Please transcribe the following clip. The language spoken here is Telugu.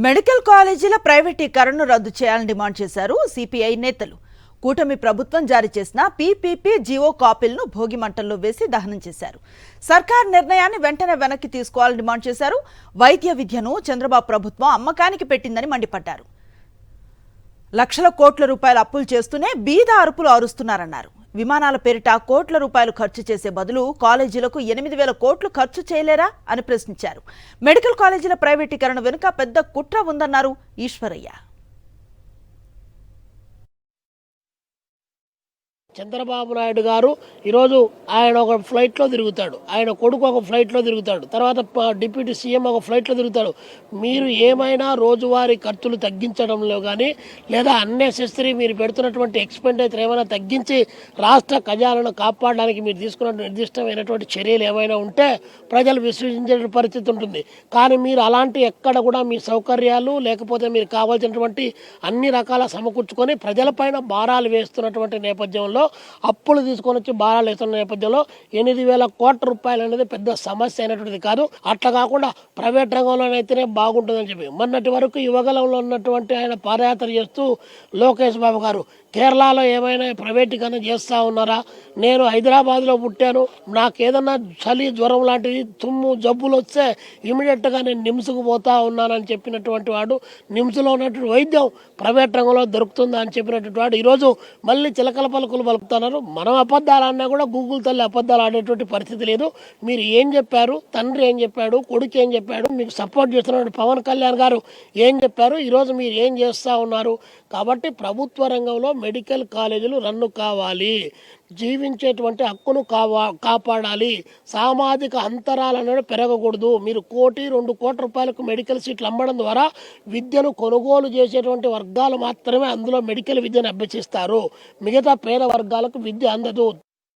మెడికల్ కాలేజీల ప్రైవేటీకరణను రద్దు చేయాలని డిమాండ్ చేశారు సిపిఐ నేతలు. కూటమి ప్రభుత్వం జారీ చేసిన పీపీపీ జీవో కాపీలను భోగి మంటల్లో వేసి దహనం చేశారు. సర్కార్ నిర్ణయాన్ని వెంటనే వెనక్కి తీసుకోవాలని డిమాండ్ చేశారు. వైద్య విద్యను చంద్రబాబు ప్రభుత్వం అమ్మకానికి పెట్టిందని మండిపడ్డారు. లక్షల కోట్ల రూపాయల అప్పులు చేస్తూనే బీద అరుపులు అరుస్తున్నారన్నారు. విమానాల పేరిట కోట్ల రూపాయలు ఖర్చు చేసే బదులు కాలేజీలకు 8,000 కోట్లు ఖర్చు చేయలేరా అని ప్రశ్నించారు. మెడికల్ కాలేజీల ప్రైవేటీకరణ వెనుక పెద్ద కుట్ర ఉందన్నారు ఈశ్వరయ్య. చంద్రబాబు నాయుడు గారు ఈరోజు ఆయన ఒక ఫ్లైట్లో తిరుగుతాడు, ఆయన కొడుకు ఒక ఫ్లైట్లో తిరుగుతాడు, తర్వాత డిప్యూటీ సీఎం ఒక ఫ్లైట్లో తిరుగుతాడు. మీరు ఏమైనా రోజువారీ ఖర్చులు తగ్గించడంలో కానీ లేదా అన్నెసెసరీ మీరు పెడుతున్నటువంటి ఎక్స్పెండిచర్ ఏమైనా తగ్గించి రాష్ట్ర ఖజానాను కాపాడడానికి మీరు తీసుకున్న నిర్దిష్టమైనటువంటి చర్యలు ఏమైనా ఉంటే ప్రజలు విశ్వసించే పరిస్థితి ఉంటుంది. కానీ మీరు అలాంటి ఎక్కడ కూడా మీ సౌకర్యాలు లేకపోతే మీరు కావాల్సినటువంటి అన్ని రకాల సమకూర్చుకొని ప్రజలపైన భారాలు వేస్తున్నటువంటి నేపథ్యంలో, అప్పులు తీసుకొని వచ్చి భారాలు వేస్తున్న నేపథ్యంలో 8,000 కోట్ల రూపాయలు అనేది పెద్ద సమస్య అయినటువంటిది కాదు. అట్లా కాకుండా ప్రైవేట్ రంగంలోనైతేనే బాగుంటుందని చెప్పి మొన్నటి వరకు యువగలంలో ఉన్నటువంటి ఆయన పాదయాత్ర చేస్తూ లోకేష్ బాబు గారు కేరళలో ఏమైనా ప్రైవేటీకరణ చేస్తూ ఉన్నారా, నేను హైదరాబాద్లో పుట్టాను, నాకు ఏదన్నా చలి జ్వరం లాంటిది తుమ్ము జబ్బులు వస్తే ఇమీడియట్గా నేను నిమ్స్కు పోతా ఉన్నానని చెప్పినటువంటి వాడు, నిమ్స్లో ఉన్నటువంటి వైద్యం ప్రైవేట్ రంగంలో దొరుకుతుందా అని చెప్పినటువంటి వాడు ఈరోజు మళ్ళీ చిలకల పలుకులు పలుకుతున్నారు. మనం అబద్ధాలు అన్నా కూడా గూగుల్ తల్లి అబద్ధాలు ఆడేటువంటి పరిస్థితి లేదు. మీరు ఏం చెప్పారు, తండ్రి ఏం చెప్పాడు, కొడుకు ఏం చెప్పాడు, మీకు సపోర్ట్ చేస్తున్నటువంటి పవన్ కళ్యాణ్ గారు ఏం చెప్పారు, ఈరోజు మీరు ఏం చేస్తూ ఉన్నారు. కాబట్టి ప్రభుత్వ రంగంలో మెడికల్ కాలేజీలు రన్ను కావాలి, జీవించేటువంటి హక్కును కాపాడాలి, సామాజిక అంతరాలు అనేది పెరగకూడదు. మీరు 1-2 కోట్ల రూపాయలకు మెడికల్ సీట్లు అమ్మడం ద్వారా విద్యను కొనుగోలు చేసేటువంటి వర్గాలు మాత్రమే అందులో మెడికల్ విద్యను అభ్యసిస్తారు. మిగతా పేద వర్గాలకు విద్య అందదు.